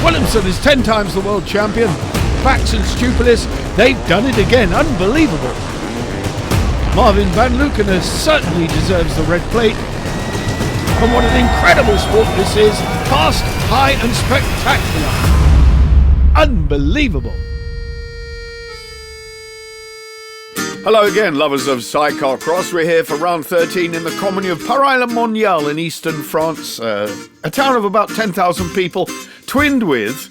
Williamson is 10 times the world champion. Bax and Stupilis, they've done it again. Unbelievable. Marvin van Lukener certainly deserves the red plate. And what an incredible sport this is. Fast, high and spectacular. Unbelievable. Hello again, lovers of Sidecarcross. We're here for round 13 in the commune of Paray-le-Monial in eastern France. A town of about 10,000 people, twinned with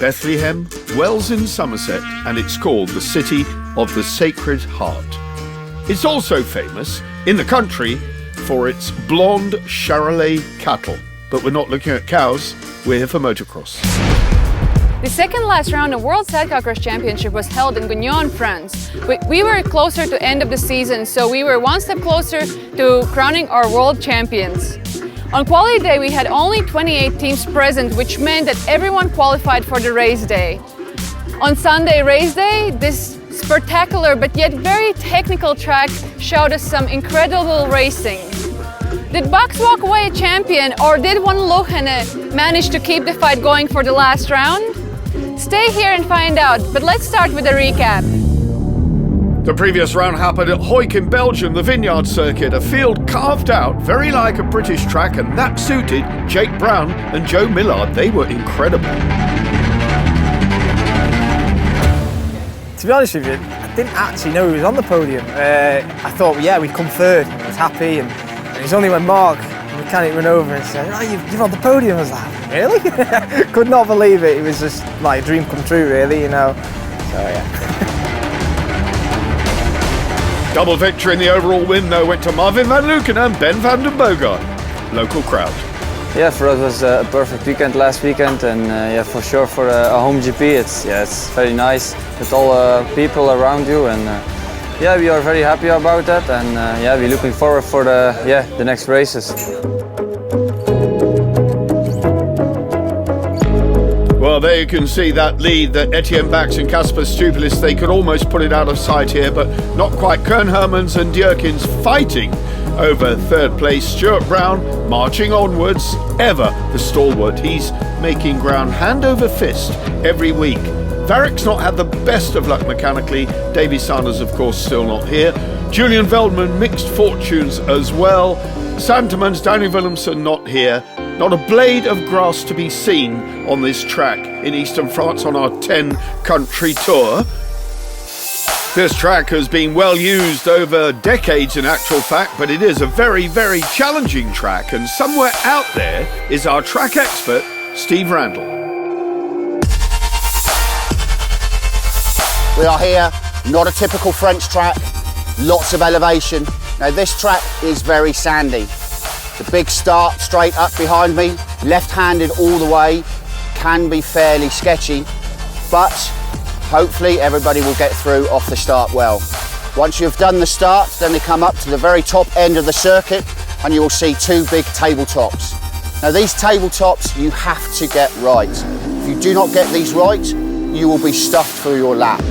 Bethlehem, Wells in Somerset, and it's called the City of the Sacred Heart. It's also famous in the country for its blonde Charolais cattle. But we're not looking at cows, we're here for motocross. The second last round of World Sidecarcross Championship was held in GUEUGNON, France. We were closer to end of the season, so we were one step closer to crowning our world champions. On quality day we had only 28 teams present, which meant that everyone qualified for the race day. On Sunday race day, this spectacular but yet very technical track showed us some incredible racing. Did Bax walk away a champion, or did Van Lukener manage to keep the fight going for the last round? Stay here and find out, but let's start with a recap. The previous round happened at Hoyk in Belgium, the Vineyard Circuit, a field carved out very like a British track, and that suited Jake Brown and Joe Millard. They were incredible. To be honest with you, I didn't actually know he was on the podium. I thought, yeah, we'd come third. I was happy, and it was only when Mark, the mechanic, ran over and said, "Oh, you're on the podium." I was like, "Really?" Could not believe it. It was just like a dream come true, really, you know. So yeah. Double victory in the overall win, though, went to Marvin van Lukener and Ben van den Bogart. Local crowd. Yeah, for us it was a perfect weekend last weekend, and yeah, for sure for a home GP, it's very nice with all people around you, and yeah, we are very happy about that, and yeah, we're looking forward for the next races. Well, there you can see that lead that Etienne Bax and Casper Stupilis, they could almost put it out of sight here, but not quite. Koen Hermans and Dierkens fighting over third place. Stuart Brown marching onwards, ever the stalwart. He's making ground hand over fist every week. Varrick's not had the best of luck mechanically. Davy Sanders, of course, still not here. Julian Veldman, mixed fortunes as well. Santemans, Danny Willemsen not here. Not a blade of grass to be seen on this track in eastern France on our 10-country tour. This track has been well used over decades in actual fact, but it is a very, very challenging track, and somewhere out there is our track expert, Steve Randall. We are here, not a typical French track, lots of elevation. Now this track is very sandy. The big start straight up behind me, left-handed all the way, can be fairly sketchy, but hopefully everybody will get through off the start well. Once you've done the start, then they come up to the very top end of the circuit and you will see two big tabletops. Now these tabletops you have to get right. If you do not get these right, you will be stuffed through your lap.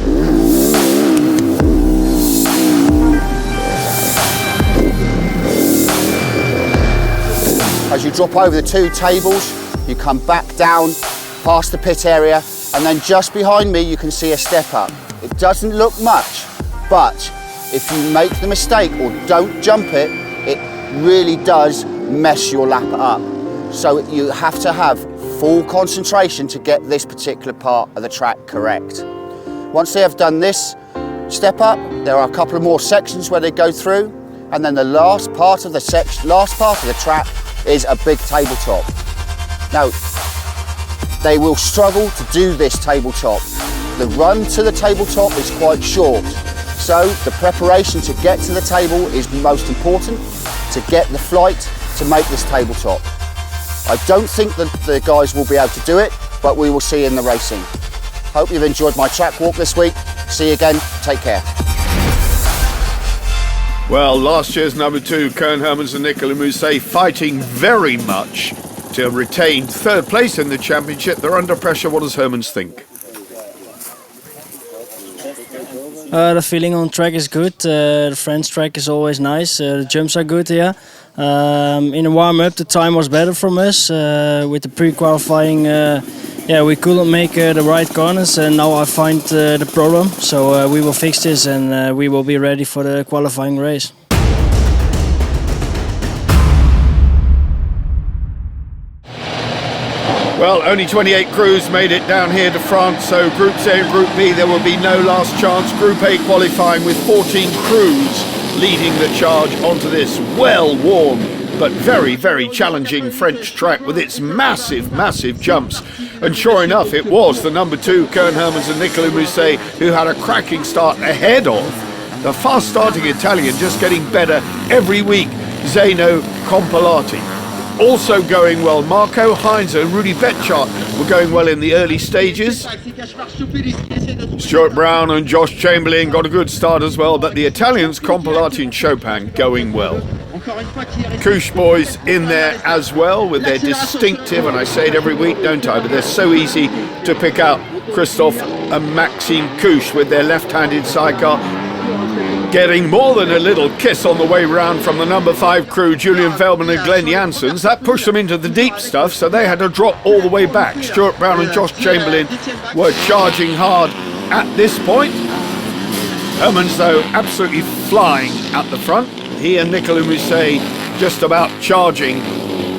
As you drop over the two tables, you come back down past the pit area, and then just behind me you can see a step up. It doesn't look much, but if you make the mistake or don't jump it, it really does mess your lap up. So you have to have full concentration to get this particular part of the track correct. Once they have done this step up, there are a couple of more sections where they go through, and then the last part of the track is a big tabletop. Now, they will struggle to do this tabletop. The run to the tabletop is quite short, so the preparation to get to the table is most important, to get the flight to make this tabletop. I don't think that the guys will be able to do it, but we will see in the racing. Hope you've enjoyed my track walk this week. See you again, take care. Well, last year's number 2, Koen Hermans and Nicolas Mousset, fighting very much to retain third place in the championship. They're under pressure. What does Hermans think? The feeling on track is good. The French track is always nice. The jumps are good here. In the warm-up, the time was better from us. With the pre-qualifying, yeah, we couldn't make the right corners, and now I find the problem. So we will fix this, and we will be ready for the qualifying race. Well, only 28 crews made it down here to France, so Groups A and Group B, there will be no last chance. Group A qualifying with 14 crews leading the charge onto this well-worn but very, very challenging French track with its massive, massive jumps. And sure enough, it was the number 2, Koen Hermans and Nicolas Musset, who had a cracking start ahead of the fast-starting Italian, just getting better every week, Zeno Compilati. Also going well, Marco Heinze and Rudy Betchart were going well in the early stages. Stuart Brown and Josh Chamberlain got a good start as well, but the Italians, Compilati and Chopin, going well. Couche boys in there as well with their distinctive, and I say it every week, don't I, but they're so easy to pick out. Christophe and Maxime Couche with their left-handed sidecar, getting more than a little kiss on the way round from the number 5 crew, Julian Veldman and Glenn Janssens. That pushed them into the deep stuff, so they had to drop all the way back. Stuart Brown and Josh Chamberlain were charging hard at this point. Hermans, though, absolutely flying at the front. He and Nicolas Musset just about charging.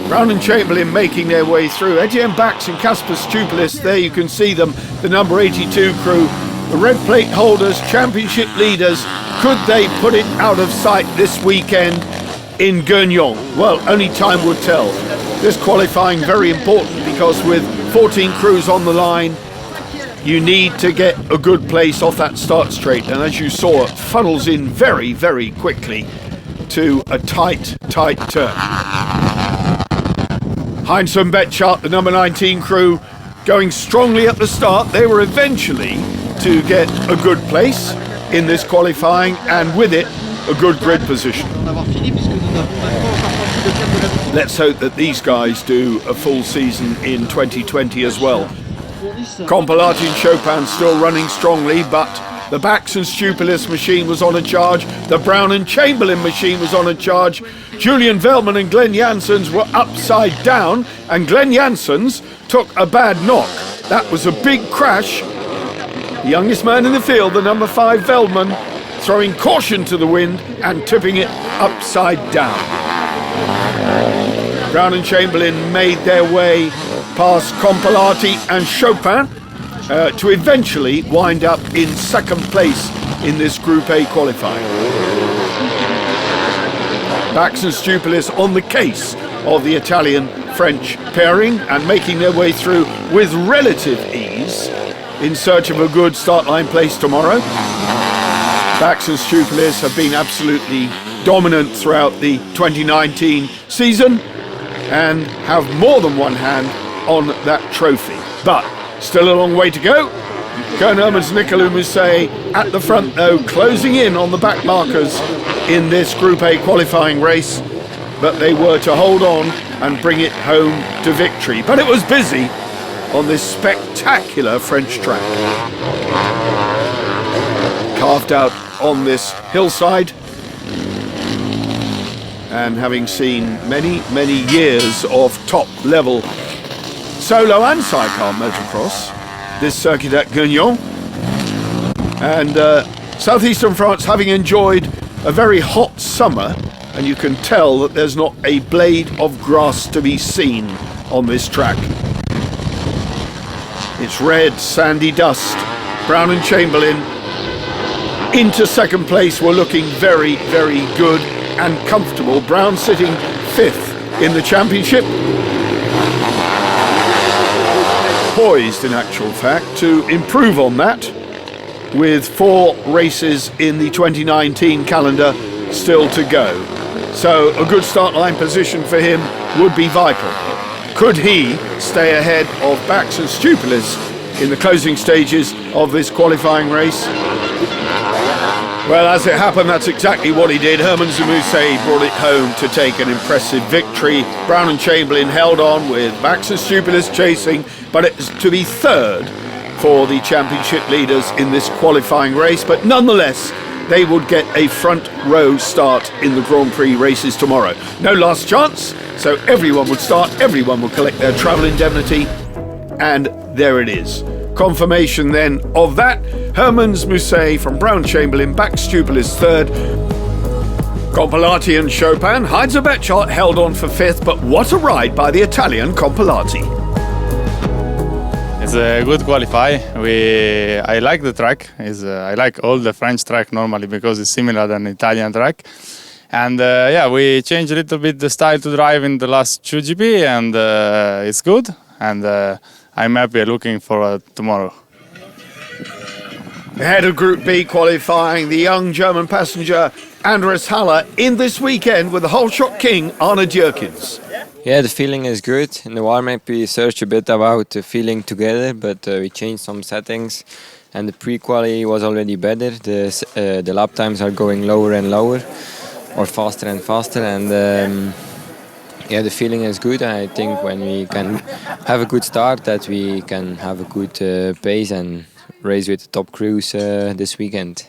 Brown and Chamberlain making their way through. Etienne Bax and Casper Stupilis, there you can see them, the number 82 crew. The red plate holders, championship leaders, could they put it out of sight this weekend in GUEUGNON? Well, only time would tell. This qualifying very important because with 14 crews on the line, you need to get a good place off that start straight. And as you saw, it funnels in very, very quickly to a tight, tight turn. Heinze and Betchart, the number 19 crew, going strongly at the start. They were eventually to get a good place in this qualifying, and with it, a good grid position. Let's hope that these guys do a full season in 2020 as well. Compilati and Chopin still running strongly, but the Bax and Stupilis machine was on a charge. The Brown and Chamberlain machine was on a charge. Julian Veldman and Glenn Janssens were upside down, and Glenn Janssens took a bad knock. That was a big crash. The youngest man in the field, the number 5 Veldman, throwing caution to the wind and tipping it upside down. Brown and Chamberlain made their way past Compilati and Chopin to eventually wind up in second place in this Group A qualifying. Bax and Stupilis on the case of the Italian-French pairing and making their way through with relative ease in search of a good start line place tomorrow. Bax and Stupilis have been absolutely dominant throughout the 2019 season and have more than one hand on that trophy. But still a long way to go. Koen Hermans, Nicolas Musset at the front though, closing in on the back markers in this Group A qualifying race. But they were to hold on and bring it home to victory. But it was busy on this spectacular French track. Carved out on this hillside, and having seen many, many years of top-level solo and sidecar motocross, this circuit at GUEUGNON, and southeastern France having enjoyed a very hot summer, and you can tell that there's not a blade of grass to be seen on this track. It's red, sandy dust. Brown and Chamberlain into second place were looking very, very good and comfortable. Brown sitting 5th in the championship. Poised, in actual fact, to improve on that with 4 races in the 2019 calendar still to go. So a good start line position for him would be vital. Could he stay ahead of Bax and Stupilis in the closing stages of this qualifying race? Well, as it happened, that's exactly what he did. Hermans and Musset brought it home to take an impressive victory. Brown and Chamberlain held on with Bax and Stupilis chasing, but it's to be 3rd for the championship leaders in this qualifying race. But nonetheless, they would get a front row start in the Grand Prix races tomorrow. No last chance, so everyone would start, everyone would collect their travel indemnity, and there it is. Confirmation then of that. Hermans Muset from Brown Chamberlain, Backstupel is third. Compilati and Chopin. Heizer held on for fifth, but what a ride by the Italian Compilati. It's a good qualify. I like the track. I like all the French track normally because it's similar than Italian track. And yeah, we changed a little bit the style to drive in the last 2 GP, and it's good. And I'm happy looking for tomorrow. Ahead of Group B qualifying, the young German passenger Andres Haller in this weekend with the whole shot king Arne Dierkens. Yeah, the feeling is good. In the warm-up we searched a bit about the feeling together, but we changed some settings and the pre-quali was already better. The lap times are going lower and lower, or faster and faster, and yeah, the feeling is good. I think when we can have a good start, that we can have a good pace and race with the top crews this weekend.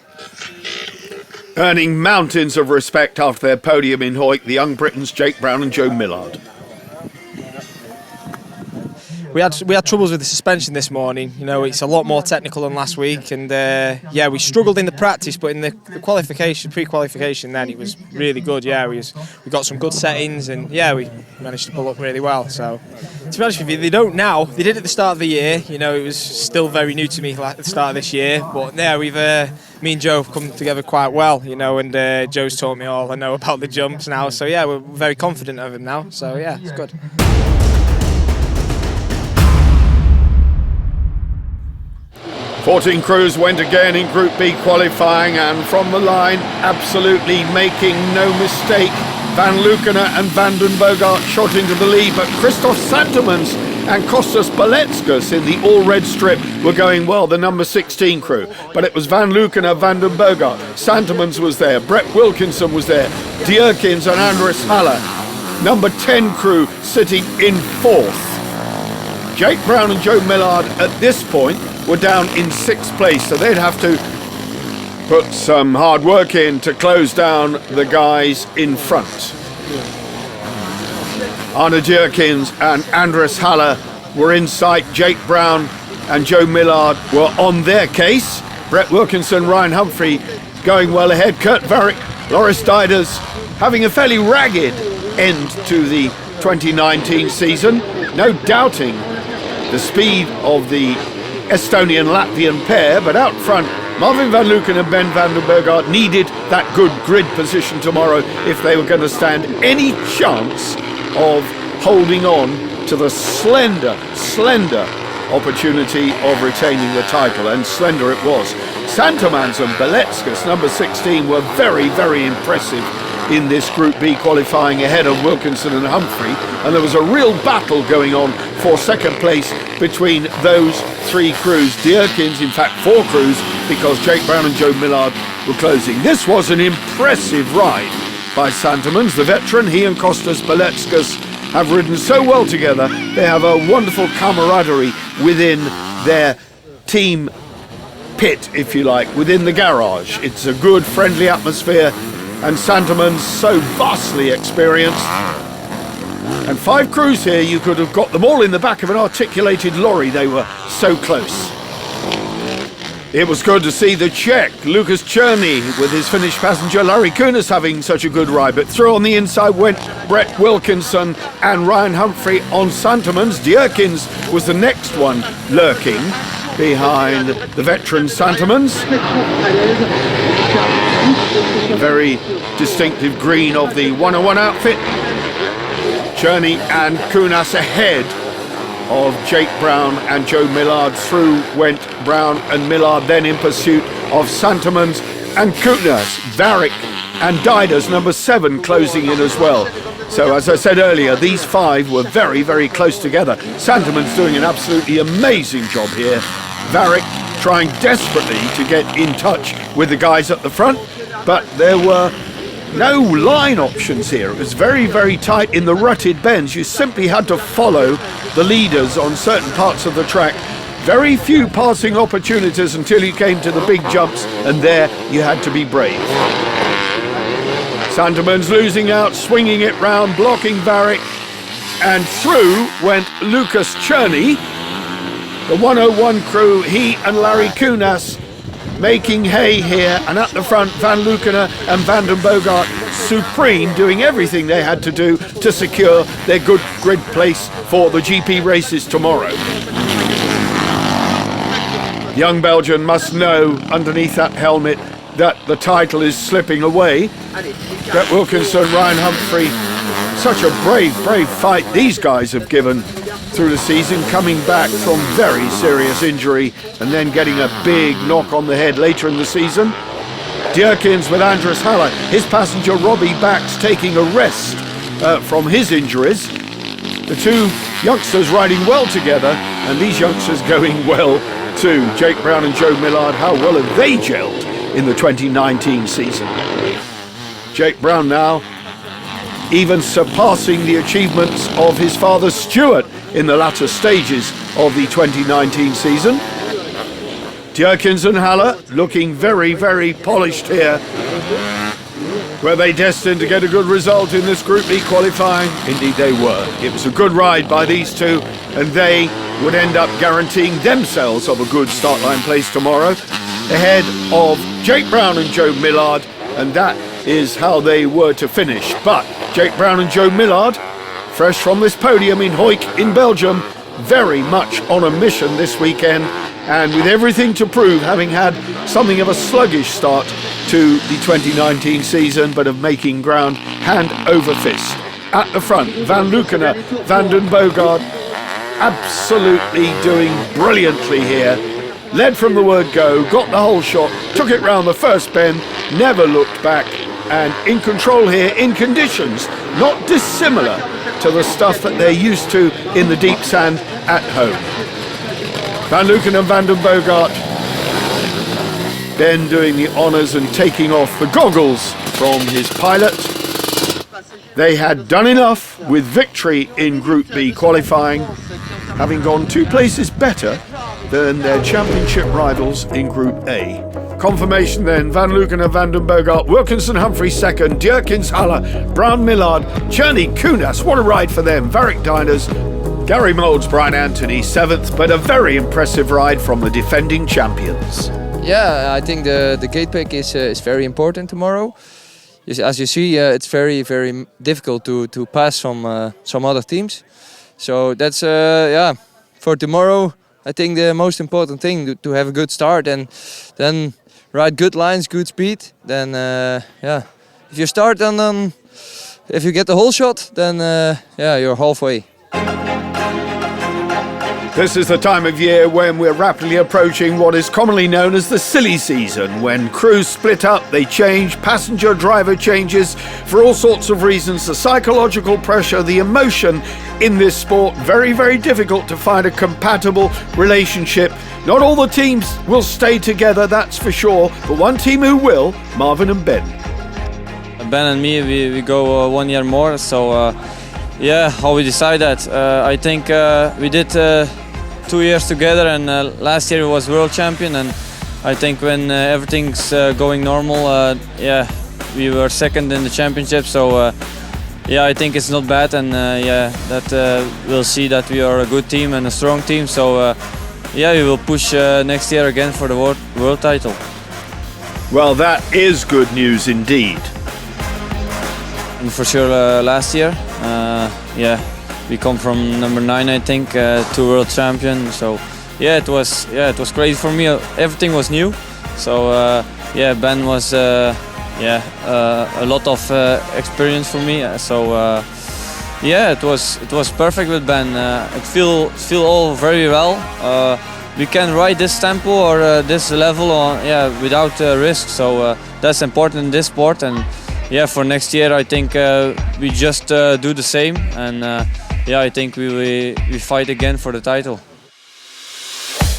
Earning mountains of respect after their podium in Hoyt, the young Britons Jake Brown and Joe Millard. We had troubles with the suspension this morning. You know, it's a lot more technical than last week, and yeah, we struggled in the practice, but in the qualification, pre-qualification, then it was really good. Yeah, we got some good settings, and yeah, we managed to pull up really well. So, to be honest with you, they don't now. They did at the start of the year. You know, it was still very new to me at the start of this year, but yeah, me and Joe have come together quite well. You know, and Joe's taught me all I know about the jumps now. So yeah, we're very confident of him now. So yeah, it's good. 14 crews went again in Group B qualifying, and from the line, absolutely making no mistake, Van Lukenen and Van den Bogart shot into the lead, but Christoph Santemans and Kostas Baletskas in the all-red strip were going well, the number 16 crew. But it was Van Lukenen, Van den Bogart, Santemans was there, Brett Wilkinson was there, Dierkens and Andres Haller. Number 10 crew sitting in fourth. Jake Brown and Joe Millard at this point were down in 6th place, so they'd have to put some hard work in to close down the guys in front. Arne Dierkens and Andres Haller were in sight. Jake Brown and Joe Millard were on their case. Brett Wilkinson, Ryan Humphrey going well ahead. Kurt Varick, Loris Dieders having a fairly ragged end to the 2019 season. No doubting the speed of the Estonian-Latvian pair, but out front, Marvin Van Lukenen and Ben Van den Bogart needed that good grid position tomorrow if they were going to stand any chance of holding on to the slender opportunity of retaining the title, and slender it was. Santemans and Baletskas, number 16, were very, very impressive in this Group B qualifying ahead of Wilkinson and Humphrey, and there was a real battle going on for second place between those 3 crews. Dierkens, in fact 4 crews, because Jake Brown and Joe Millard were closing. This was an impressive ride by Santemans, the veteran. He and Kostas Baletskas have ridden so well together. They have a wonderful camaraderie within their team pit, if you like, within the garage. It's a good, friendly atmosphere, and Santemans so vastly experienced. And 5 crews here, you could have got them all in the back of an articulated lorry. They were so close. It was good to see the Czech, Lukas Czerny, with his Finnish passenger Larry Kunis having such a good ride. But through on the inside went Brett Wilkinson and Ryan Humphrey on Santemans. Dierkens was the next one lurking behind the veteran Santemans. Very distinctive green of the 101 outfit. Czerny and Kunas ahead of Jake Brown and Joe Millard. Through went Brown and Millard, then in pursuit of Santemans and Kunas. Varick and Dieders, number 7, closing in as well. So as I said earlier, these 5 were very, very close together. Santemans doing an absolutely amazing job here. Varick trying desperately to get in touch with the guys at the front, but there were no line options here. It was very, very tight in the rutted bends. You simply had to follow the leaders on certain parts of the track. Very few passing opportunities until you came to the big jumps, and there you had to be brave. Santemans losing out, swinging it round, blocking Varick, and through went Lukas Czerny. The 101 crew, he and Larry Kunas, making hay here, and at the front Van Lukenen and Van den Bogart supreme, doing everything they had to do to secure their good grid place for the GP races tomorrow. The young Belgian must know underneath that helmet that the title is slipping away. Brett Wilkinson, Ryan Humphrey, such a brave fight these guys have given through the season, coming back from very serious injury and then getting a big knock on the head later in the season. Dierkens with Andres Haller, his passenger Robbie Bax taking a rest from his injuries. The two youngsters riding well together, and these youngsters going well too. Jake Brown and Joe Millard, how well have they gelled in the 2019 season? Jake Brown now even surpassing the achievements of his father Stuart in the latter stages of the 2019 season. Dierkens and Haller looking very polished here. Were they destined to get a good result in this Group B qualifying? Indeed they were. It was a good ride by these two, and they would end up guaranteeing themselves of a good start line place tomorrow, ahead of Jake Brown and Joe Millard, and that is how they were to finish. But Jake Brown and Joe Millard, fresh from this podium in Hoek in Belgium, very much on a mission this weekend, and with everything to prove, having had something of a sluggish start to the 2019 season, but of making ground hand over fist. At the front, Van Lukenen, Van den Bogart, absolutely doing brilliantly here. Led from the word go, got the whole shot, took it round the first bend, never looked back, and in control here in conditions not dissimilar to the stuff that they're used to in the deep sand at home. Van Lukenen and Van den Bogart, Ben doing the honours and taking off the goggles from his pilot. They had done enough with victory in Group B qualifying, having gone 2 places better than their championship rivals in Group A. Confirmation then, Van Lukenen and Van den Bogart, Wilkinson Humphrey second, Dierkens Haller, Brown Millard, Czerny Kunas, what a ride for them, Varick Diners, Gary Moulds, Brian Anthony 7th, but a very impressive ride from the defending champions. Yeah, I think the gate pick is very important tomorrow. As you see, it's very difficult to pass some other teams. So that's for tomorrow. I think the most important thing to have a good start and then ride good lines, good speed. Then if you start and then if you get the whole shot, then you're halfway. This is the time of year when we're rapidly approaching what is commonly known as the silly season, when crews split up, they change, passenger-driver changes for all sorts of reasons, the psychological pressure, the emotion in this sport, very difficult to find a compatible relationship. Not all the teams will stay together, that's for sure, but one team who will, Marvin and Ben. Ben and me, we go 1 year more, so how we decide that. I think we did 2 years together, and last year we was world champion, and I think when everything's going normal, we were second in the championship, so I think it's not bad, and we'll see that we are a good team and a strong team, so we will push next year again for the world title. Well, that is good news indeed. And for sure last year, we come from number 9, I think, to world champion. So it was crazy for me. Everything was new. So Ben was a lot of experience for me. So it was perfect with Ben. It feel all very well. We can ride this tempo or this level without risk. So that's important in this sport. And for next year, I think we just do the same, and I think we fight again for the title.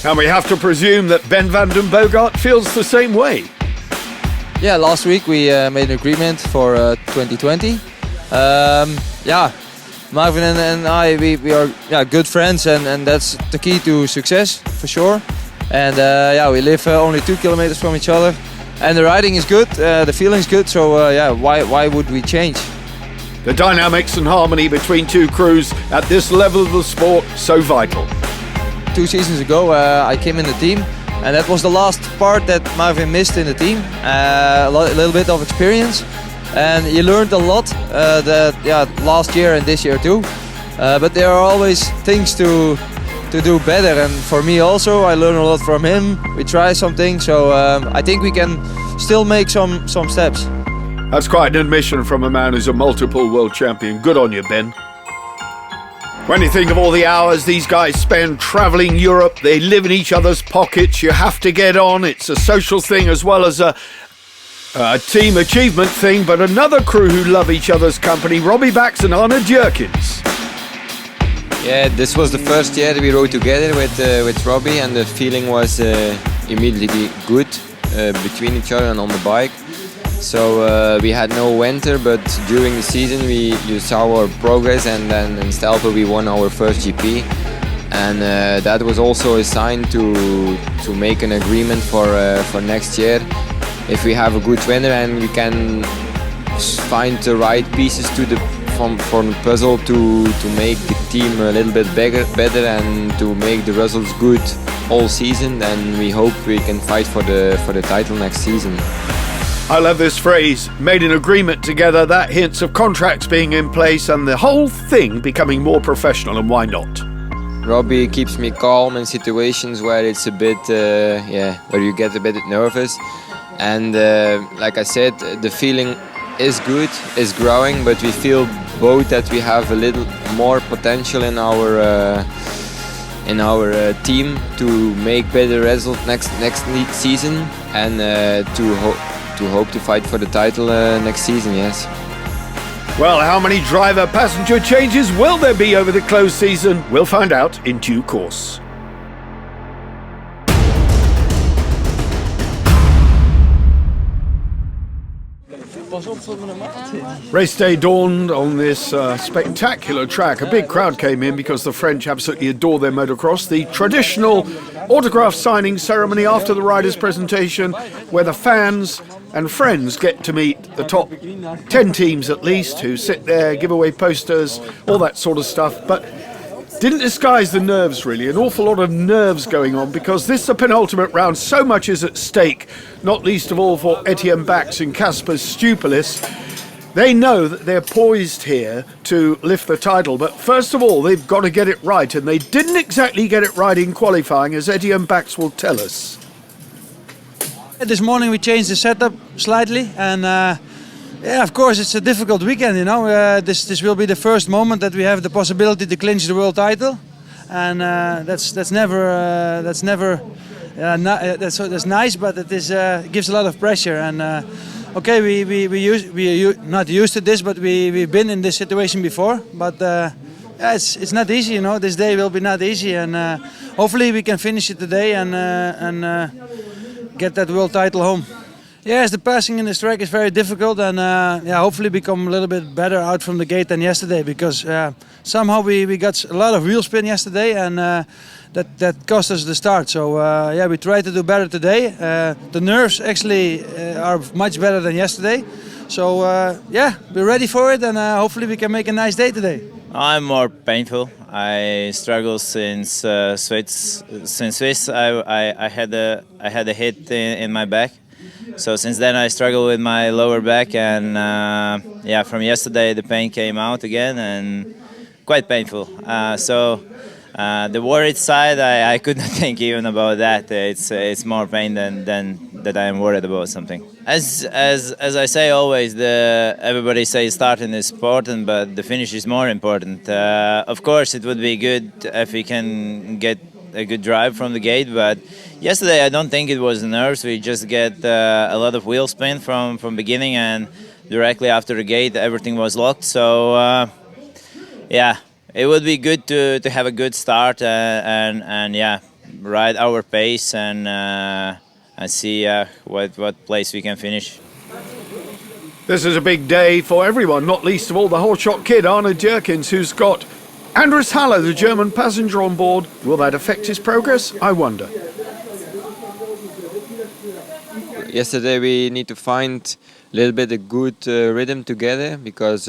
And we have to presume that Ben Van den Bogart feels the same way. Yeah, last week we made an agreement for 2020. Marvin and I, we are good friends, and that's the key to success for sure. And we live only 2 kilometers from each other. And the riding is good, the feeling is good, so why would we change? The dynamics and harmony between two crews at this level of the sport, so vital. 2 seasons ago, I came in the team, and that was the last part that Marvin missed in the team. A little bit of experience, and you learned a lot last year and this year too. But there are always things to do better, and for me also, I learn a lot from him. We try something, so I think we can still make some steps. That's quite an admission from a man who's a multiple world champion. Good on you, Ben. When you think of all the hours these guys spend travelling Europe, they live in each other's pockets, you have to get on. It's a social thing as well as a team achievement thing, but another crew who love each other's company, Robbie Bax and Arne Djerkens. Yeah, this was the first year we rode together with Robbie, and the feeling was immediately good between each other and on the bike. So we had no winter, but during the season you saw our progress, and then in Stelpe we won our first GP, and that was also a sign to make an agreement for next year. If we have a good winter and we can find the right pieces from the puzzle to make the team a little bit better and to make the results good all season, then we hope we can fight for the title next season. I love this phrase, made an agreement together. That hints of contracts being in place and the whole thing becoming more professional, and why not? Robbie keeps me calm in situations where it's a bit, where you get a bit nervous. And like I said, the feeling is good, is growing, but we feel both that we have a little more potential in our team to make better results next season, and to hope to fight for the title next season, yes. Well, how many driver-passenger changes will there be over the closed season? We'll find out in due course. Race day dawned on this spectacular track. A big crowd came in because the French absolutely adore their motocross. The traditional autograph signing ceremony after the riders' presentation, where the fans and friends get to meet the top 10 teams at least, who sit there, give away posters, all that sort of stuff. But didn't disguise the nerves, really. An awful lot of nerves going on, because this is the penultimate round. So much is at stake, not least of all for Etienne Bax and Kasper Stupelis. They know that they're poised here to lift the title, but first of all, they've got to get it right, and they didn't exactly get it right in qualifying, as Etienne Bax will tell us. This morning we changed the setup slightly, and yeah, of course it's a difficult weekend. You know, this will be the first moment that we have the possibility to clinch the world title, and that's nice, but it is gives a lot of pressure. And okay, we're not used to this, but we've been in this situation before. But yeah, it's not easy. You know, this day will be not easy, and hopefully we can finish it today and get that world title home. Yes, the passing in this track is very difficult, and yeah, hopefully become a little bit better out from the gate than yesterday, because somehow we got a lot of wheel spin yesterday, and that cost us the start. So yeah, we try to do better today. The nerves actually are much better than yesterday. So yeah, we're ready for it, and hopefully we can make a nice day today. I'm more painful. I struggle since Swiss. I had a hit in my back. So since then I struggle with my lower back, and yeah, from yesterday the pain came out again, and quite painful. So the worried side, I could not think even about that. It's more pain than that I am worried about something. As I say always, everybody says starting is important, but the finish is more important. Of course, it would be good if we can get a good drive from the gate, but yesterday I don't think it was the nerves. We just get a lot of wheel spin from beginning, and directly after the gate everything was locked. So yeah, it would be good to have a good start and yeah, ride our pace and see what place we can finish. This is a big day for everyone, not least of all the hotshot kid Arne Djerkens, who's got Andres Haller, the German passenger, on board. Will that affect his progress? I wonder. Yesterday we need to find a little bit a good rhythm together, because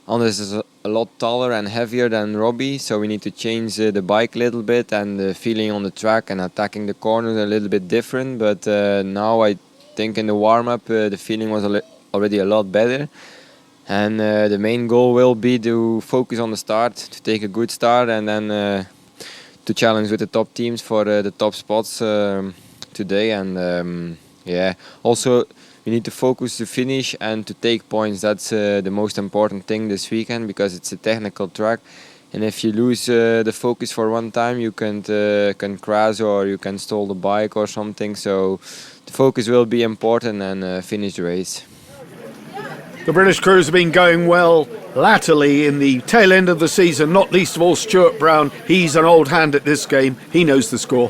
Andres is a lot taller and heavier than Robbie, so we need to change the bike a little bit, and the feeling on the track and attacking the corners a little bit different. But now I think in the warm-up the feeling was already a lot better. And the main goal will be to focus on the start, to take a good start, and then to challenge with the top teams for the top spots today. And yeah, also we need to focus to finish and to take points. That's the most important thing this weekend, because it's a technical track. And if you lose the focus for one time, you can crash or you can stall the bike or something. So the focus will be important, and finish the race. The British crews have been going well latterly in the tail end of the season, not least of all Stuart Brown. He's an old hand at this game. He knows the score.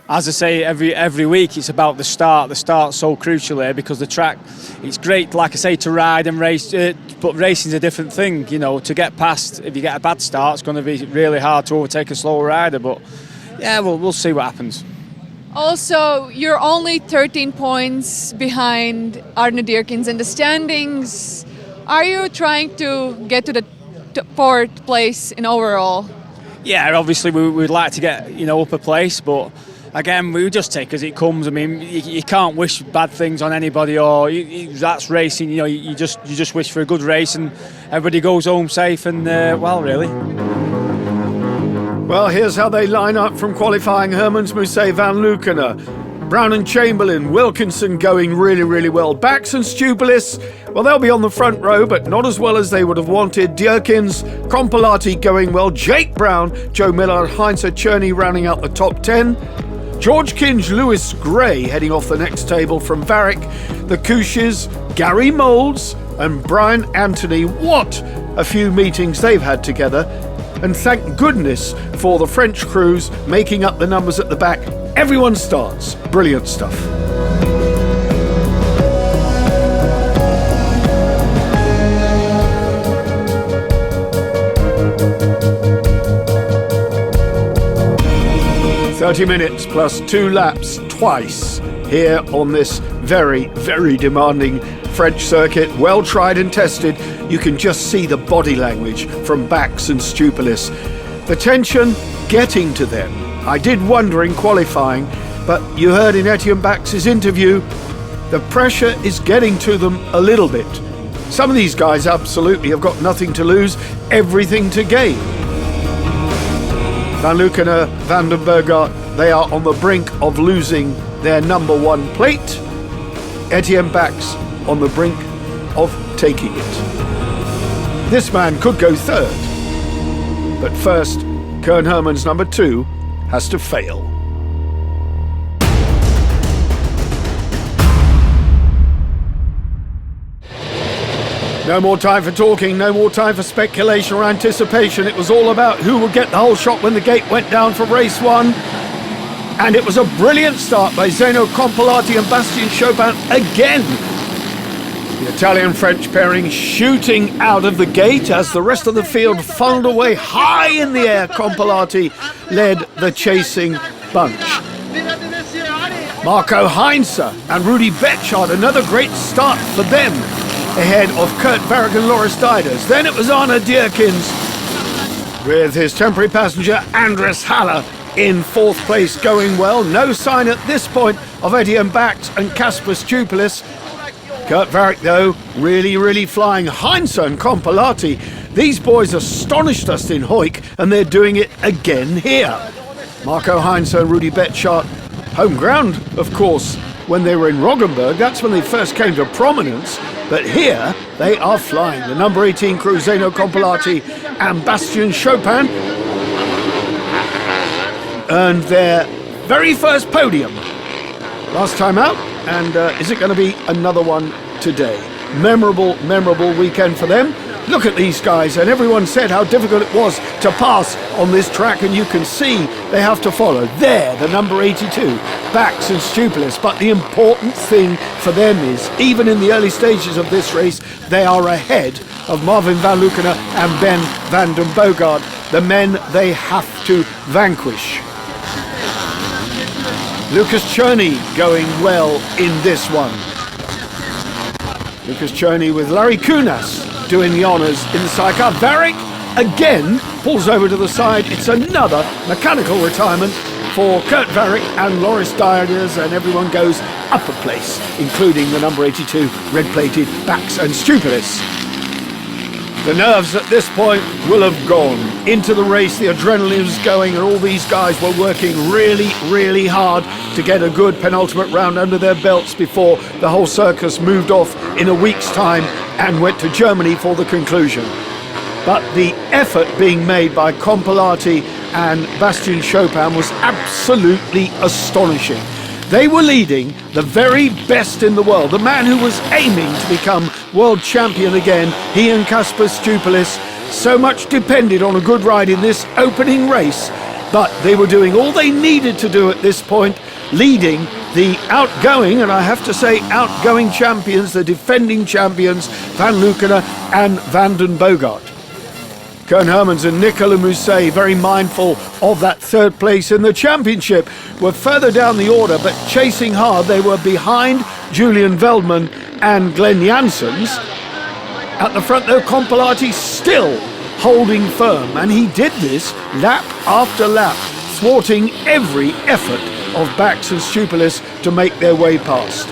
As I say, every week it's about the start. The start's so crucial here, because the track, it's great, like I say, to ride and race, but racing's a different thing. You know, to get past, if you get a bad start, it's going to be really hard to overtake a slower rider. But yeah, we'll see what happens. Also, you're only 13 points behind Arne Dierkens in the standings. Are you trying to get to the fourth place in overall? Yeah, obviously we'd like to get, up a place, but again, we just take as it comes. I mean, you can't wish bad things on anybody, or that's racing. You just wish for a good race and everybody goes home safe. And really. Well, here's how they line up from qualifying. Hermans, Museeuw, Van Lukenen, Brown and Chamberlain, Wilkinson going really, really well. Bax and Stupilis, well, they'll be on the front row, but not as well as they would have wanted. Dierkens, Compilati going well. Jake Brown, Joe Miller, Heinz Czerny rounding out the top 10. George Kinge, Lewis Gray heading off the next table from Varick. The Couches, Gary Moulds and Brian Anthony. What a few meetings they've had together. And thank goodness for the French crews making up the numbers at the back. Everyone starts. Brilliant stuff. "30 minutes plus 2 laps twice here on this very, very demanding French circuit. Well tried and tested. You can just see the body language from Bax and Stupilis. The tension getting to them. I did wonder in qualifying, but you heard in Etienne Bax's interview, the pressure is getting to them a little bit. Some of these guys absolutely have got nothing to lose, everything to gain. Van Lukenen, Van den Boogaard, they are on the brink of losing their number 1 plate. Etienne Bax on the brink of taking it. This man could go third. But first, Koen Hermans number 2 has to fail. No more time for talking, no more time for speculation or anticipation. It was all about who would get the whole shot when the gate went down for race 1. And it was a brilliant start by Zeno Compilati and Bastien Chopin again. The Italian-French pairing shooting out of the gate as the rest of the field funneled away high in the air. Compilati led the chasing bunch. Marco Heinze and Rudy Betschart, another great start for them, ahead of Kurt Varrick and Loris Dieders. Then it was Arne Dierkens with his temporary passenger Andres Haller in 4th place, going well. No sign at this point of Etienne Bax and Kasper Stupilis. Kurt Varrick, though, really flying. Heinze and Compilati, these boys astonished us in Hoik, and they're doing it again here. Marco Heinze and Rudy Betschart, home ground, of course, when they were in Roggenburg. That's when they first came to prominence. But here, they are flying. The number 18 crew, Zeno Compilati and Bastien Chopin, earned their very first podium last time out, and is it going to be another one today? Memorable weekend for them. Look at these guys, and everyone said how difficult it was to pass on this track, and you can see they have to follow. There, the number 82, Bax and Stupilis. But the important thing for them is, even in the early stages of this race, they are ahead of Marvin Van Lukenen and Ben van den Boogaard, the men they have to vanquish. Lucas Czerny going well in this one. Lucas Czerny with Larry Kunas doing the honours in the sidecar. Varick again pulls over to the side. It's another mechanical retirement for Kurt Varick and Loris Dierders, and everyone goes up a place, including the number 82 red-plated Bax and Stupidus. The nerves at this point will have gone. Into the race, the adrenaline was going, and all these guys were working really, really hard to get a good penultimate round under their belts before the whole circus moved off in a week's time and went to Germany for the conclusion. But the effort being made by Compilati and Bastien Chopin was absolutely astonishing. They were leading the very best in the world, the man who was aiming to become world champion again, he and Kasper Stupulus. So much depended on a good ride in this opening race, but they were doing all they needed to do at this point, leading the outgoing, and I have to say outgoing champions, the defending champions, Van Leeuwenhoek and Van den Bogart. Koen Hermans and Nicolas Mousset, very mindful of that third place in the championship, were further down the order, but chasing hard. They were behind Julian Veldman and Glenn Janssens. At the front though, Compilati still holding firm, and he did this lap after lap, thwarting every effort of Bax and Stupulus to make their way past.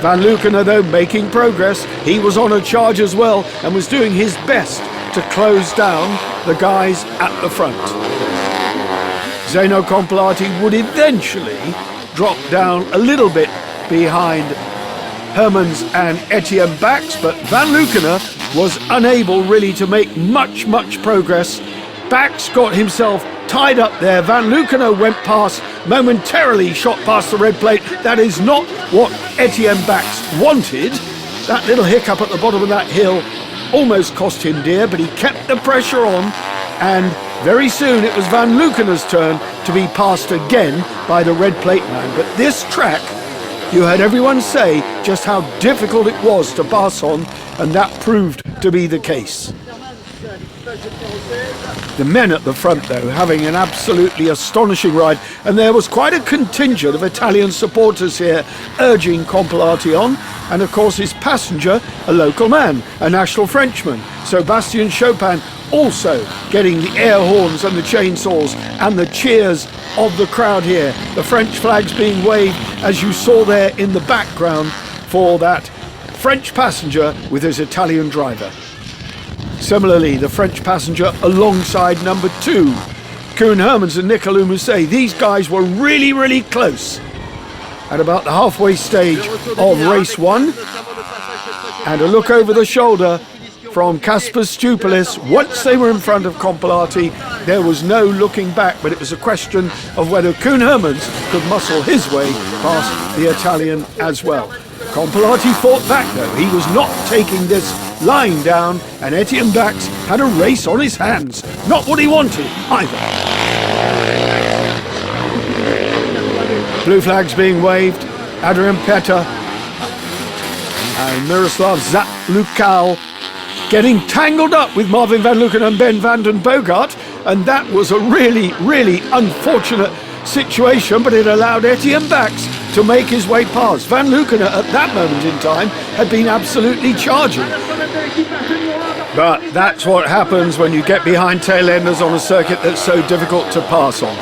Van Leeuwenhoek though making progress. He was on a charge as well and was doing his best to close down the guys at the front. Zeno Compilati would eventually drop down a little bit behind Hermans and Etienne Bax, but Van Leeuwenhoek was unable really to make much progress. Bax got himself tied up there. Van Leeuwenhoek went past, momentarily shot past the red plate. That is not what Etienne Bax wanted. That little hiccup at the bottom of that hill almost cost him dear, but he kept the pressure on, and very soon it was Van Leeuwenhoek's turn to be passed again by the red plate man. But this track, you heard everyone say just how difficult it was to pass on, and that proved to be the case. The men at the front though having an absolutely astonishing ride, and there was quite a contingent of Italian supporters here urging Compilati on, and of course his passenger, a local man, a national Frenchman. So Bastien Chopin also getting the air horns and the chainsaws and the cheers of the crowd here. The French flags being waved, as you saw there in the background, for that French passenger with his Italian driver. Similarly, the French passenger alongside number 2, Koen Hermans and Nicolas Mousset. These guys were really close at about the halfway stage of race 1. And a look over the shoulder from Kasper Stupulus. Once they were in front of Compilati, there was no looking back, but it was a question of whether Koen Hermans could muscle his way past the Italian as well. Compilati fought back though. He was not taking this lying down, and Etienne Bax had a race on his hands. Not what he wanted either. Blue flags being waved. Adrian Petter and Miroslav Zatlukal getting tangled up with Marvin Van Leeuwenhoek and Ben van den Bogart, and that was a really unfortunate situation, but it allowed Etienne Bax to make his way past. Van Leeuwenhoek at that moment in time had been absolutely charging. But that's what happens when you get behind tailenders on a circuit that's so difficult to pass on.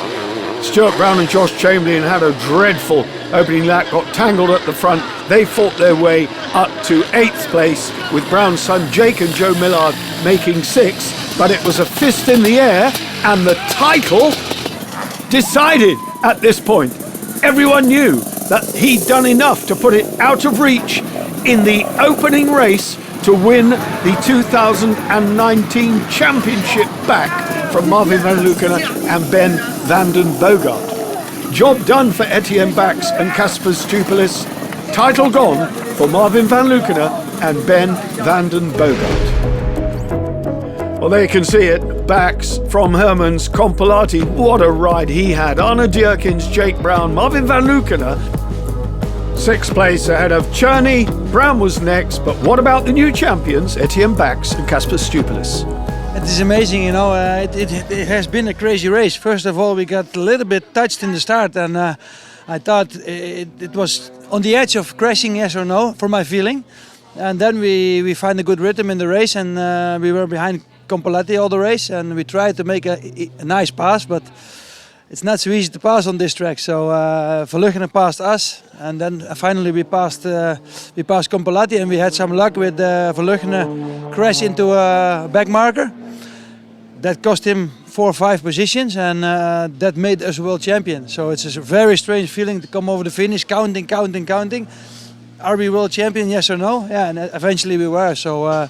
Stuart Brown and Josh Chamberlain had a dreadful opening lap, got tangled at the front. They fought their way up to 8th place, with Brown's son Jake and Joe Millard making 6th, but it was a fist in the air, and the title decided at this point. Everyone knew that he'd done enough to put it out of reach in the opening race to win the 2019 championship back from Marvin Van Leeuwenhoek and Ben van den Bogart. Job done for Etienne Bax and Kasper Stupulus. Title gone for Marvin Van Leeuwenhoek and Ben van den Bogart. Well, there you can see it. Bax from Hermans, Compilati. What a ride he had. Arne Dierkens, Jake Brown, Marvin Van Leeuwenhoek. 6th place ahead of Cherney. Brown was next, but what about the new champions, Etienne Bax and Kasper Stupulus? It is amazing, you know. It has been a crazy race. First of all, we got a little bit touched in the start, and I thought it was on the edge of crashing, yes or no, for my feeling. And then we find a good rhythm in the race, and we were behind Compolatti all the race, and we tried to make a nice pass, but it's not so easy to pass on this track. So Verluggenen passed us, and then finally we passed Compolatti, and we had some luck with Verluggenen crash into a back marker. That cost him 4 or 5 positions, and that made us world champion. So it's a very strange feeling to come over the finish, counting. Are we world champion, yes or no? Yeah, and eventually we were. So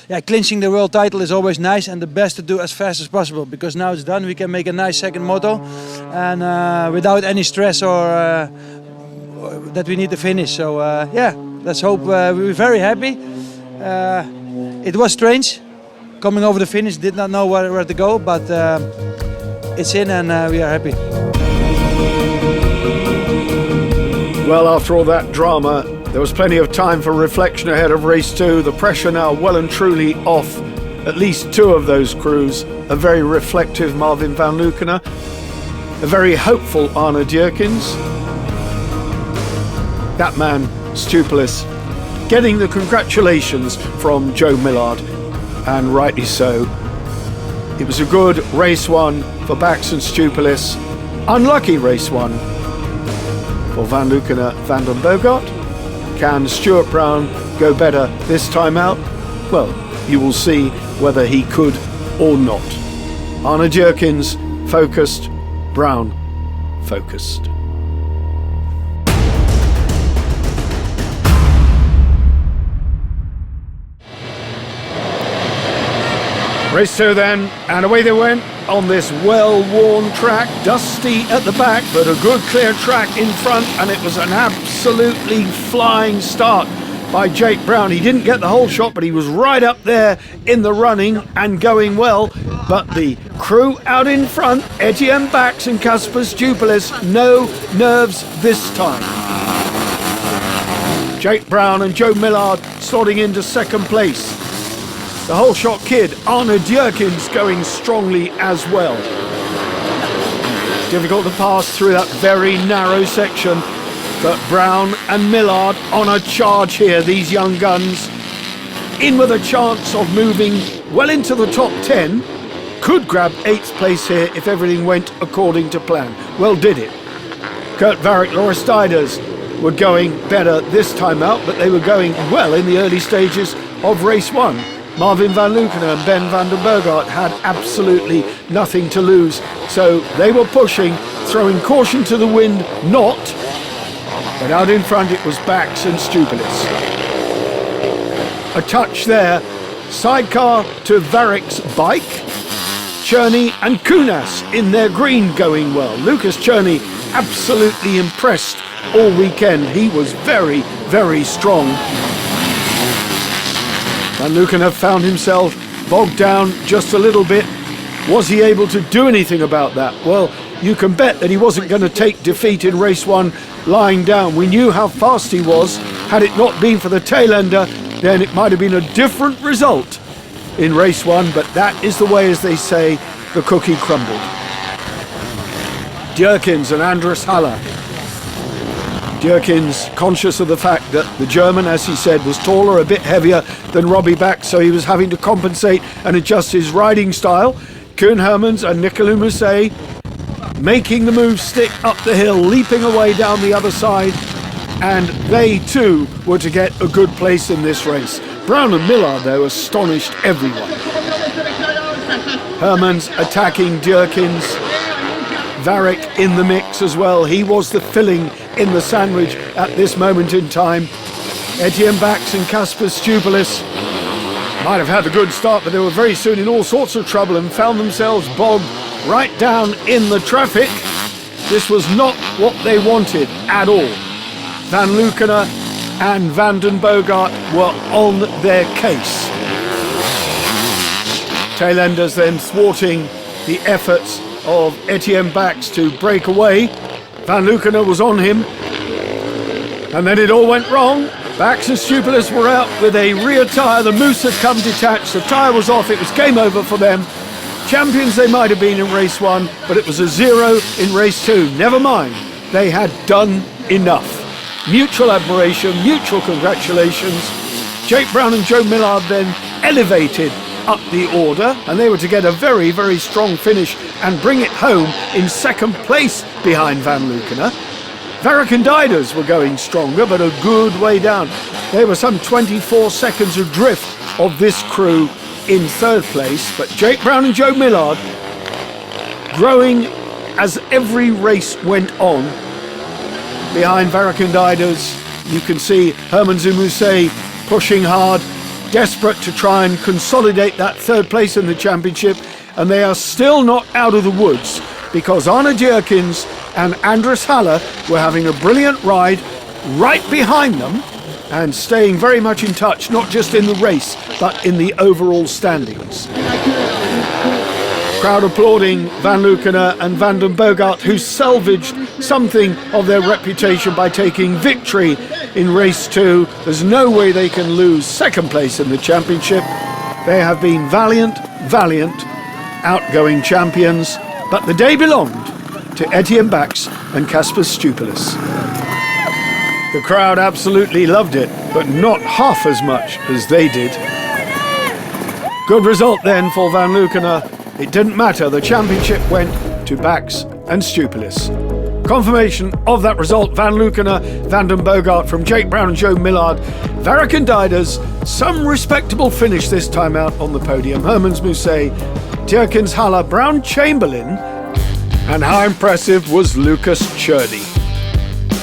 yeah, clinching the world title is always nice, and the best to do as fast as possible, because now it's done. We can make a nice second moto, and without any stress or that we need to finish. So yeah, let's hope we're very happy. It was strange. Coming over the finish, did not know where to go, but it's in, and we are happy. Well, after all that drama, there was plenty of time for reflection ahead of race 2. The pressure now well and truly off at least 2 of those crews. A very reflective Marvin van Luckenen, a very hopeful Arne Dierkens. That man, Stupelis, getting the congratulations from Joe Millard, and rightly so. It was a good race 1 for Bax and Stupelis. Unlucky race 1 for Van Luckenen, Van den Bogart. Can Stuart Brown go better this time out? Well, you will see whether he could or not. Arne Dierkens focused, Brown focused. Race 2 then, and away they went on this well-worn track, dusty at the back, but a good clear track in front, and it was an absolutely flying start by Jake Brown. He didn't get the whole shot, but he was right up there in the running and going well. But the crew out in front, Etienne Bax and Kasper Stupelis, no nerves this time. Jake Brown and Joe Millard slotting into second place. The whole shot kid, Arne Dierkens, going strongly as well. Difficult to pass through that very narrow section, but Brown and Millard on a charge here, these young guns. In with a chance of moving well into the top 10. Could grab 8th place here if everything went according to plan. Well, did it. Kurt Varrick, Loris Dijders were going better this time out, but they were going well in the early stages of race 1. Marvin van Luckenen and Ben van den Bogart had absolutely nothing to lose, so they were pushing, throwing caution to the wind, not, but out in front it was Bax and Stupelis. A touch there, sidecar to Varrick's bike, Cherney and Kunas in their green going well. Lucas Cherney absolutely impressed all weekend. He was very, very strong. Van Luckenen found himself bogged down just a little bit. Was he able to do anything about that? Well, you can bet that he wasn't going to take defeat in race 1 lying down. We knew how fast he was. Had it not been for the tail ender, then it might have been a different result in race 1, but that is the way, as they say, the cookie crumbled. Dierkens and Andres Haller. Dierkens conscious of the fact that the German, as he said, was taller, a bit heavier than Robbie Bax, so he was having to compensate and adjust his riding style. Koen Hermans and Nicolas Mousset making the move stick up the hill, leaping away down the other side, and they too were to get a good place in this race. Brown and Millard, though, astonished everyone. Hermans attacking Dierkens, Varrick in the mix as well. He was the filling in the sandwich at this moment in time. Etienne Bax and Kasper Stupelis might have had a good start, but they were very soon in all sorts of trouble and found themselves bogged right down in the traffic. This was not what they wanted at all. Van Luckenen and Van den Bogart were on their case. Tailenders then thwarting the efforts of Etienne Bax to break away. Van Luckenen was on him, and then it all went wrong. Bax and Stupelis were out with a rear tyre. The mousse had come detached, the tyre was off, it was game over for them. Champions they might have been in race 1, but it was a 0 in race 2. Never mind, they had done enough. Mutual admiration, mutual congratulations. Jake Brown and Joe Millard then elevated up the order, and they were to get a very, very strong finish and bring it home in second place behind Van Lukenen. Varric and Didas were going stronger, but a good way down. They were some 24 seconds adrift of this crew in third place, but Jake Brown and Joe Millard growing as every race went on. Behind Varric and Didas, you can see Herman Zumuse pushing hard, desperate to try and consolidate that third place in the championship, and they are still not out of the woods because Arne Dierkens and Andres Haller were having a brilliant ride right behind them and staying very much in touch, not just in the race, but in the overall standings. Crowd applauding Van Lukenen and Van den Bogart, who salvaged something of their reputation by taking victory in race 2. There's no way they can lose second place in the championship. They have been valiant, outgoing champions, but the day belonged to Etienne Bax and Kasper Stupulus. The crowd absolutely loved it, but not half as much as they did. Good result then for Van Lukenen. It didn't matter, the championship went to Bax and Stupulus. Confirmation of that result, Van Lukenen, Van den Bogart from Jake Brown and Joe Millard, Varric and Didas, some respectable finish this time out on the podium. Hermans Museeuw, Dierkens, Haller, Brown, Chamberlain, and how impressive was Lucas Cherney.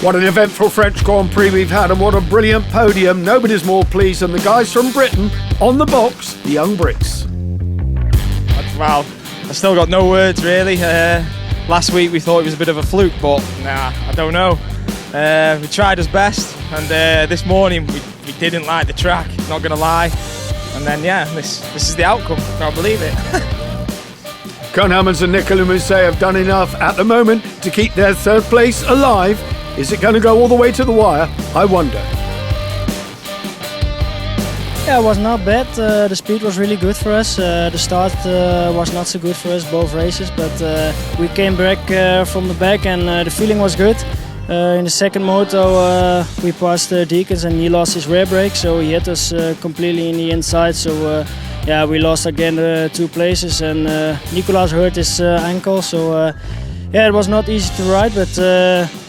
What an eventful French Grand Prix we've had, and what a brilliant podium. Nobody's more pleased than the guys from Britain on the box, the Young Brits. Well, I still got no words really. Last week we thought it was a bit of a fluke, but nah, I don't know. We tried our best, and this morning we didn't like the track, not gonna lie. And then yeah, this is the outcome. Can't believe it. Koen Hermans and Nicolas Museeuw have done enough at the moment to keep their third place alive. Is it going to go all the way to the wire? I wonder. Yeah, it was not bad. The speed was really good for us. The start was not so good for us, both races, but we came back from the back and the feeling was good. In the second moto we passed Deakins and he lost his rear brake, so he hit us completely in the inside. So yeah, we lost again 2 places, and Nicolas hurt his ankle. So yeah, it was not easy to ride, but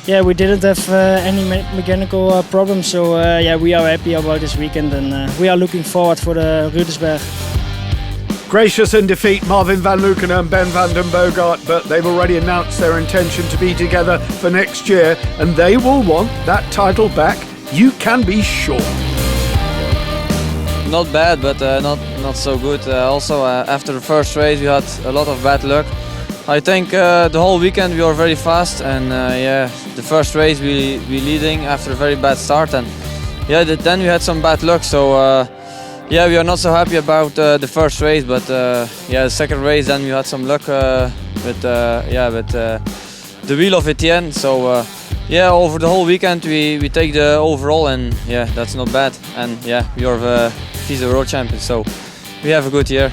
yeah, we didn't have any mechanical problems. So yeah, we are happy about this weekend, and we are looking forward for the Rudelsberg. Gracious in defeat, Marvin Van Lukenen and Ben Van den Bogart, but they've already announced their intention to be together for next year, and they will want that title back. You can be sure. Not bad, but not so good. Also, after the first race, we had a lot of bad luck. I think the whole weekend we were very fast, and yeah, the first race we leading after a very bad start, and yeah, then we had some bad luck. So yeah, we are not so happy about the first race, but yeah, the second race then we had some luck with the wheel of Etienne. So yeah, over the whole weekend we take the overall, and yeah, that's not bad. And yeah, we are he's the world champion, so we have a good year.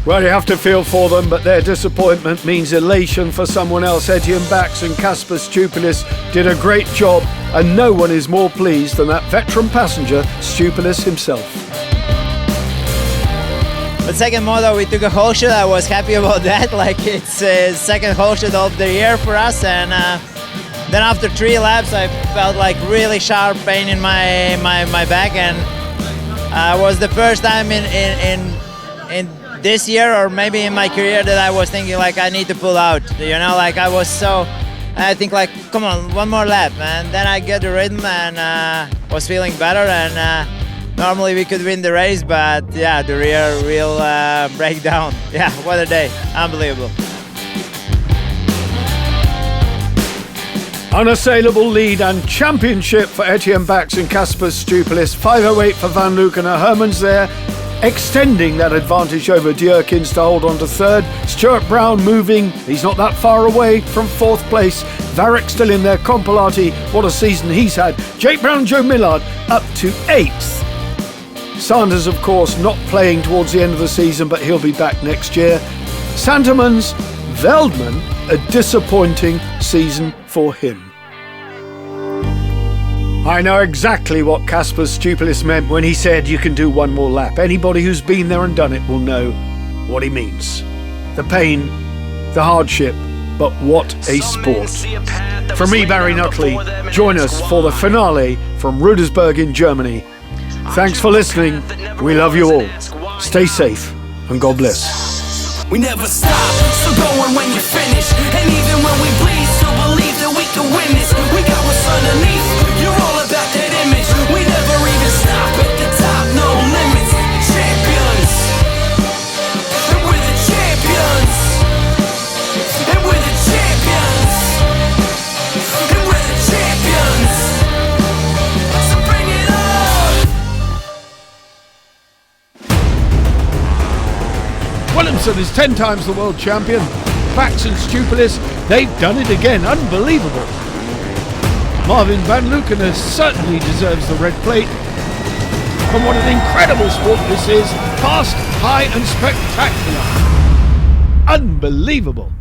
Well, you have to feel for them, but their disappointment means elation for someone else. Etienne Bax and Kasper Stupulus did a great job, and no one is more pleased than that veteran passenger, Stupulus himself. The second moto we took a whole shot. I was happy about that. Like, it's second whole shot of the year for us, and then after 3 laps I felt like really sharp pain in my back, and was the first time in this year, or maybe in my career, that I was thinking like I need to pull out. You know, like I think like, come on, one more lap, and then I get the rhythm and was feeling better, and normally we could win the race, but yeah, the rear wheel breakdown. Yeah, what a day, unbelievable. Unassailable lead and championship for Etienne Bax and Kasper Stupulus. 5:08 for Van Lukenen. Hermans there, extending that advantage over Dierkens to hold on to third. Stuart Brown moving, he's not that far away from 4th place. Varric still in there, Compilati, what a season he's had. Jake Brown and Joe Millard up to 8th. Sanders, of course, not playing towards the end of the season, but he'll be back next year. Sandermans, Veldman, a disappointing season for him. I know exactly what Kasper Stupilis meant when he said you can do one more lap. Anybody who's been there and done it will know what he means. The pain, the hardship, but what a sport. From me, Barry Nutley, join us for the finale from Rudersberg in Germany. Thanks for listening. We love you all. Stay safe and God bless. We never stop, so going when you finish. And even when we bleed, still believe that we can win this. We got what's underneath, you're all about that image. We never even stop at the top, no limits. Champions, and we're the champions. And we're the champions. And we're the champions. So bring it on. Williamson is 10 times the world champion. Bax and Stupilis, they've done it again. Unbelievable. Marvin van Lukener certainly deserves the red plate. And what an incredible sport this is. Fast, high and spectacular. Unbelievable.